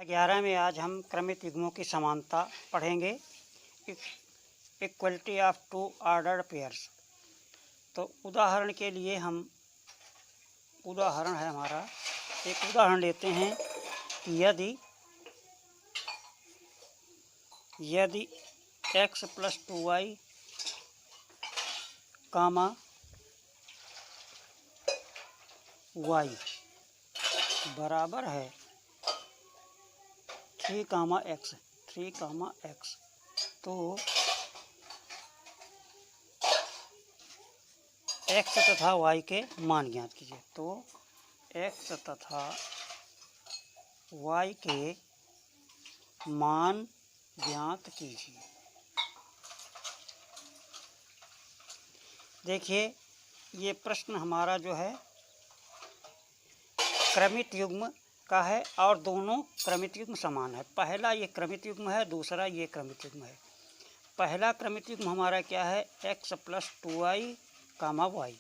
11 में आज हम क्रमित युग्मों की समानता पढ़ेंगे। Equality of two ordered pairs. तो उदाहरण के लिए हम उदाहरण है हमारा एक उदाहरण लेते हैं कि यदि x + 2y कामा y बराबर है 3, x तो x तथा y के मान ज्ञात कीजिए। तो x तथा y के मान ज्ञात कीजिए। देखिए ये प्रश्न हमारा जो है क्रमित युग्म का है और दोनों क्रमित युग्म समान है। पहला ये क्रमित युग्म है, दूसरा ये क्रमित युग्म है। पहला क्रमित युग्म हमारा क्या है x + 2y, y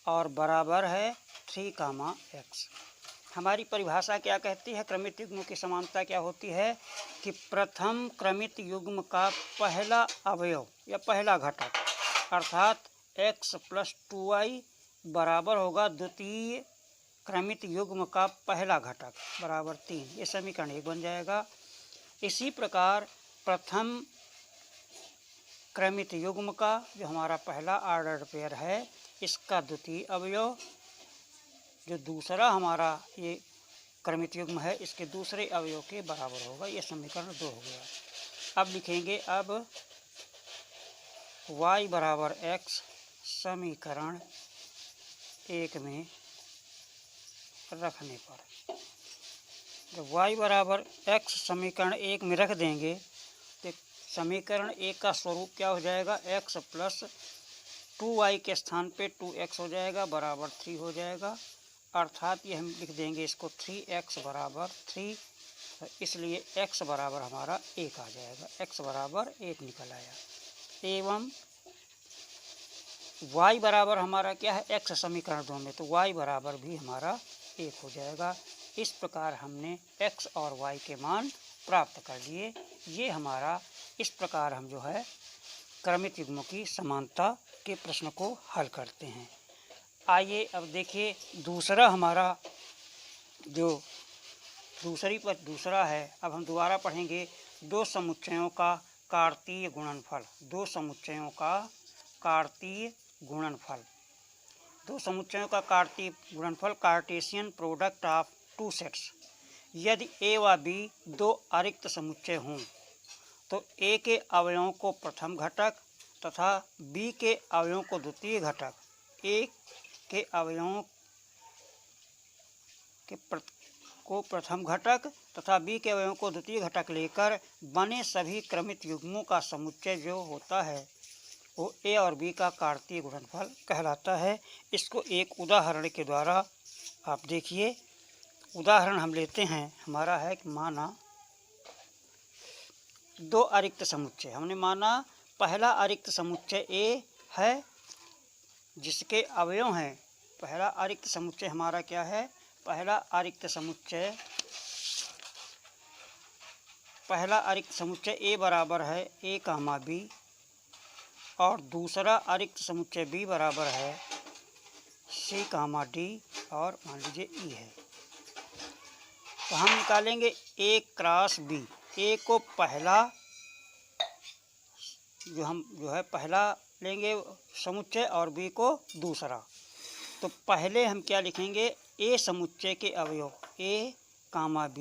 और बराबर है 3, x। हमारी परिभाषा क्या कहती है? क्रमित युग्म की समानता क्या होती है कि प्रथम क्रमित युग्म का पहला अवयव या पहला घटक अर्थात x + 2y बराबर होगा द्वितीय क्रमित युग्म का पहला घटक बराबर 3। ये समीकरण 1 बन जाएगा। इसी प्रकार प्रथम क्रमित युग्म का जो हमारा पहला ऑर्डर्ड पेयर है इसका द्वितीय अवयव जो दूसरा हमारा ये क्रमित युग्म है इसके दूसरे अवयव के बराबर होगा। ये समीकरण 2 हो गया। अब लिखेंगे y बराबर x समीकरण 1 में रखने पर जब y बराबर x समीकरण 1 में रख देंगे तो समीकरण 1 का स्वरूप क्या हो जाएगा? x + 2y के स्थान पे 2x हो जाएगा बराबर 3 हो जाएगा। अर्थात ये हम लिख देंगे इसको 3x बराबर 3, इसलिए x बराबर हमारा 1 आ जाएगा। x बराबर 1 निकल आया। एवं y बराबर हमारा क्या है x समीकरण 2 में, तो y बराबर भी हमारा 1 हो जाएगा। इस प्रकार हमने x और y के मान प्राप्त कर लिए। ये हमारा इस प्रकार हम जो है क्रमित युग्मों की समानता के प्रश्न को हल करते हैं। आइए अब देखिए दूसरा हमारा जो दूसरा है। अब हम दोबारा पढ़ेंगे दो समुच्चयों का कार्तीय गुणनफल। दो समुच्चयों का कार्तीय गुणनफल। दो समुच्चयों का कार्तीय गुणनफल Cartesian product of two sets. यदि a व b दो अरिक्त समुच्चय हों तो a के अवयवों को प्रथम घटक तथा b के अवयवों को द्वितीय घटक, a के अवयवों को प्रथम घटक तथा b के अवयवों को द्वितीय घटक लेकर बने सभी क्रमित युग्मों का समुच्चय जो होता है वो a और b का कार्तीय गुणनफल कहलाता है। इसको एक उदाहरण के द्वारा आप देखिए। उदाहरण हम लेते हैं, हमारा है कि माना दो अरिक्त समुच्चय। हमने माना पहला अरिक्त समुच्चय A है जिसके अवयव हैं। पहला अरिक्त समुच्चय हमारा क्या है? पहला अरिक्त समुच्चय A बराबर है A, B और दूसरा अरिक्त समुच्चय B बराबर है C, D और मान लीजिए E है। तो हम निकालेंगे A क्रॉस B। A को पहला पहला लेंगे समुच्चय और B को दूसरा। तो पहले हम क्या लिखेंगे? A समुच्चय के अवयव A, B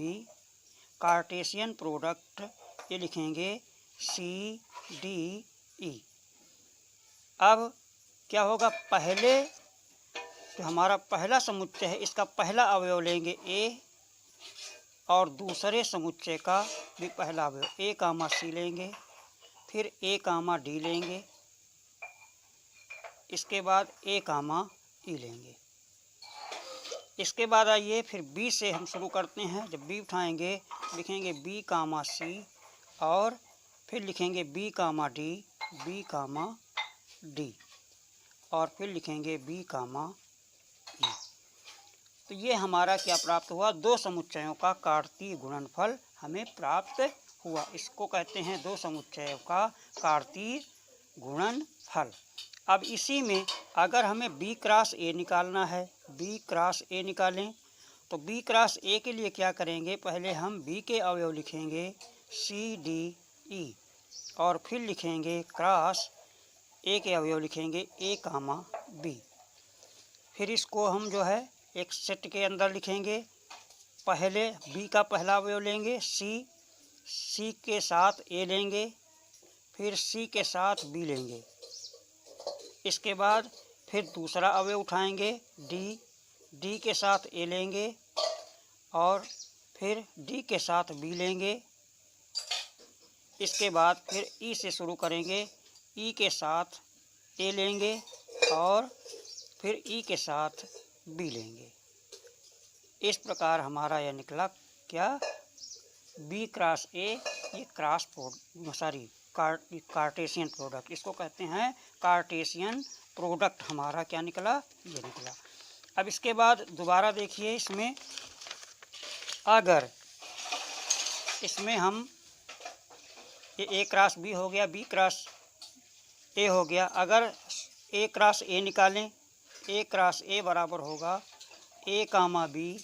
कार्टेशियन प्रोडक्ट ये लिखेंगे C, D, E। अब क्या होगा? पहले जो हमारा पहला समुच्चय है इसका पहला अवयव लेंगे A और दूसरे समुच्चय का भी पहला अवयव A, C लेंगे, फिर A, D लेंगे, इसके बाद A, E लेंगे। इसके बाद आइए फिर B से हम शुरू करते हैं। जब B उठाएंगे लिखेंगे B, C और फिर लिखेंगे B, D और फिर लिखेंगे B, E। तो ये हमारा क्या प्राप्त हुआ, दो समुच्चयों का कार्तीय गुणनफल हमें प्राप्त हुआ। इसको कहते हैं दो समुच्चयों का कार्तीय गुणनफल। अब इसी में अगर हमें B क्रॉस A निकालना है, B क्रॉस A निकालें तो B क्रॉस A के लिए क्या करेंगे, पहले हम B के अवयव लिखेंगे C D E और फिर लिखेंगे क्रॉस A के अवयव लिखेंगे A कामा B। फिर इसको हम जो है एक सेट के अंदर लिखेंगे। पहले B का पहला अवयव लेंगे C के साथ A लेंगे, फिर C के साथ B लेंगे। इसके बाद फिर दूसरा अवयव उठाएंगे D के साथ A लेंगे और फिर D के साथ B लेंगे। इसके बाद फिर E से शुरू करेंगे, E के साथ A लेंगे और फिर E के साथ B लेंगे। इस प्रकार हमारा यह निकला क्या, B क्रॉस A, ये क्रॉस कार्टेशियन प्रोडक्ट, इसको कहते हैं कार्टेशियन प्रोडक्ट। हमारा क्या निकला, ये निकला। अब इसके बाद दोबारा देखिए, इसमें अगर इसमें हम ये A क्रॉस B हो गया, B क्रॉस A हो गया। अगर A क्रॉस A निकालें, A क्रॉस A बराबर होगा A comma B,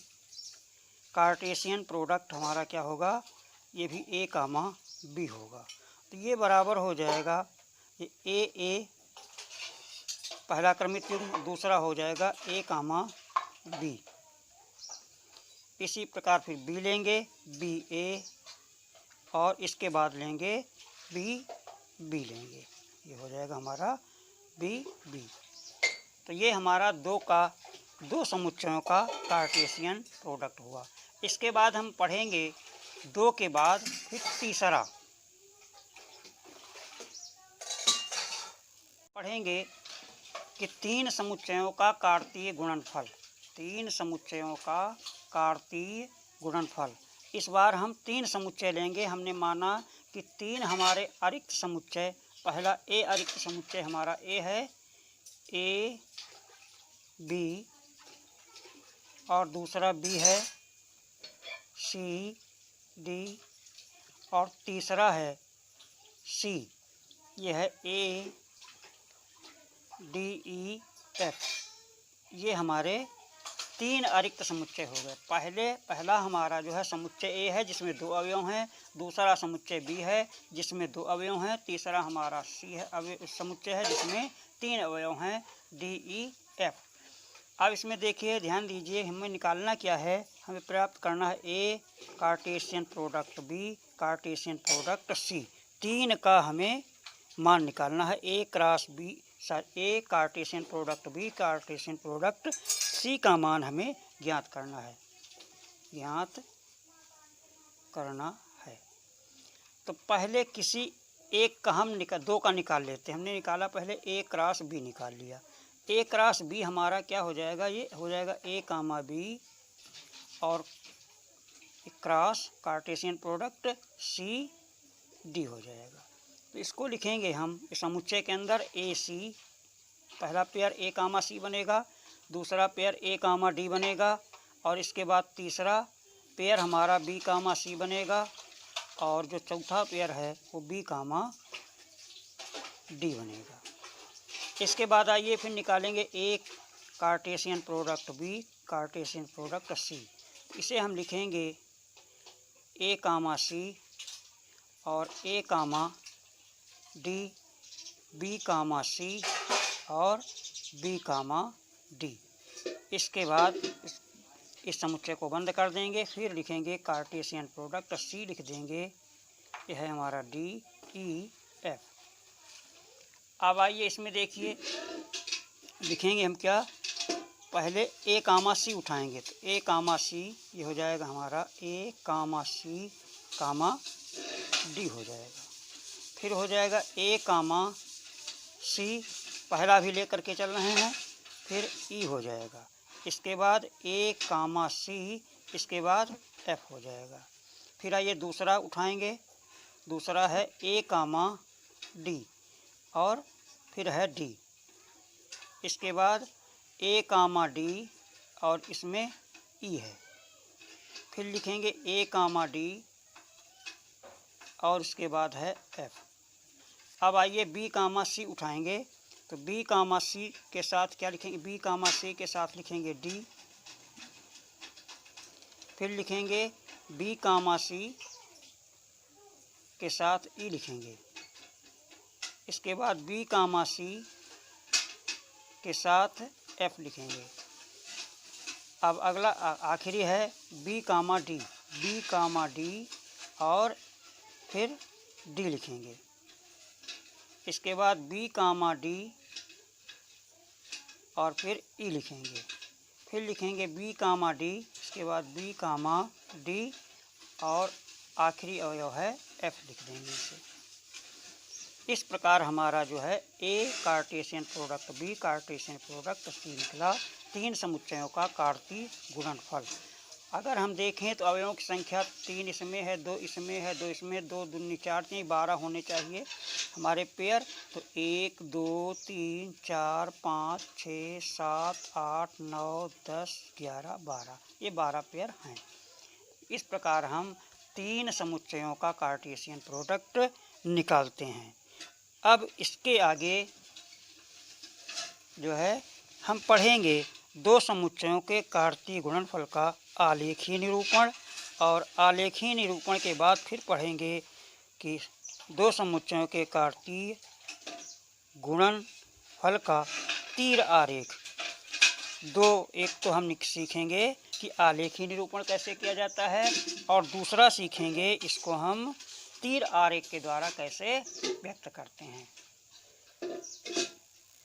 Cartesian product हमारा क्या होगा, ये भी A कामा B होगा। तो ये बराबर हो जाएगा, ये A पहला क्रमिक युग्म, दूसरा हो जाएगा A कामा B। इसी प्रकार फिर B लेंगे BA और इसके बाद लेंगे B लेंगे, ये हो जाएगा हमारा B। तो ये हमारा दो समुच्चयों का कार्टेशियन प्रोडक्ट हुआ। इसके बाद हम पढ़ेंगे दो के बाद फिर तीसरा पढ़ेंगे कि तीन समुच्चयों का कार्तीय गुणनफल, तीन समुच्चयों का कार्तीय गुणनफल। इस बार हम तीन समुच्चय लेंगे। हमने माना कि तीन हमारे अरिक्त समुच्चय, पहला A अरिक्त समुच्चय हमारा A है, A B और दूसरा B है C D और तीसरा है C, ये है A D E F। ये हमारे तीन अरिक्त समुच्चय हो गए। पहला हमारा जो है समुच्चय A है जिसमें दो अवयव हैं, दूसरा समुच्चय B है जिसमें दो अवयव हैं, तीसरा हमारा C है समुच्चय है जिसमें तीन अवयव हैं D E F। अब इसमें देखिए, ध्यान दीजिए, हमें निकालना क्या है, हमें प्राप्त करना है A Cartesian product B Cartesian product C। तीन का हमें मान निकालना है, A Cartesian product B Cartesian product C का मान हमें ज्ञात करना है। तो पहले किसी एक का हम दो का निकाल लेते हैं। हमने निकाला पहले A क्रॉस B निकाल लिया। A क्रॉस B हमारा क्या हो जाएगा, ये हो जाएगा A कामा B और cross Cartesian product C D हो जाएगा। तो इसको लिखेंगे हम इस समुच्चय के अंदर AC, पहला पेयर A कामा C बनेगा, दूसरा पेयर A कामा D बनेगा और इसके बाद तीसरा पेयर हमारा B कामा C बनेगा और जो चौथा पेयर है वो B कामा D बनेगा। इसके बाद आइए फिर निकालेंगे A Cartesian product B Cartesian product C। इसे हम लिखेंगे A कामा C और A comma D, B comma C और B कामा D। इसके बाद इस समुच्चय को बंद कर देंगे, फिर लिखेंगे कार्टेशियन प्रोडक्ट C लिख देंगे, यह है हमारा D E F। अब आइए इसमें देखिए, लिखेंगे हम क्या, पहले A कामा C उठाएंगे तो A कामा C ये हो जाएगा हमारा A comma C comma D हो जाएगा। फिर हो जाएगा A कामा C, पहला भी लेकर के चल रहे हैं, फिर E हो जाएगा। इसके बाद A कामा C, इसके बाद F हो जाएगा। फिर आइए दूसरा उठाएंगे, दूसरा है A कामा D और फिर है D। इसके बाद A कामा D और इसमें ई है। फिर लिखेंगे ए कामा डी और इसके बाद है एफ। अब आइए बी कामा सी उठाएंगे, तो बी कामा सी के साथ क्या लिखेंगे, बी कामा सी के साथ लिखेंगे डी। फिर लिखेंगे बी कामा सी के साथ ई लिखेंगे। इसके बाद बी कामा सी के साथ एफ लिखेंगे। अब अगला आखिरी है B comma D, B comma D और फिर डी लिखेंगे। इसके बाद बी कामा डी और फिर ई लिखेंगे। फिर लिखेंगे बी कामा डी, इसके बाद बी कामा डी और आखिरी अवयव है एफ लिख देंगे इसे। इस प्रकार हमारा जो है A cartesian product, B cartesian product, C निकला। 3 समुच्चयों का कार्तीय गुणनफल। अगर हम देखें तो अवयवों की संख्या 3 इसमें है, 2 इसमें है, 2 इसमें, 2 दूनी 4 चाहिए, 12 होने चाहिए हमारे पेयर। तो 1 2 3 4 5 6 7 8 9 10 11 12, ये 12 पेयर हैं। इस प्रकार हम 3 समुच्चयों का कार्टेशियन प्रोडक्ट निकालते हैं। अब इसके आगे जो है हम पढ़ेंगे 2 समुच्चयों के कार्तीय गुणनफल का आलेखीय निरूपण, और आलेखीय निरूपण के बाद फिर पढ़ेंगे कि 2 समुच्चयों के कार्तीय गुणनफल का तीर आरेख। एक तो हम सीखेंगे कि आलेखीय निरूपण कैसे किया जाता है, और दूसरा सीखेंगे इसको हम तीर आरेख के द्वारा कैसे व्यक्त करते हैं।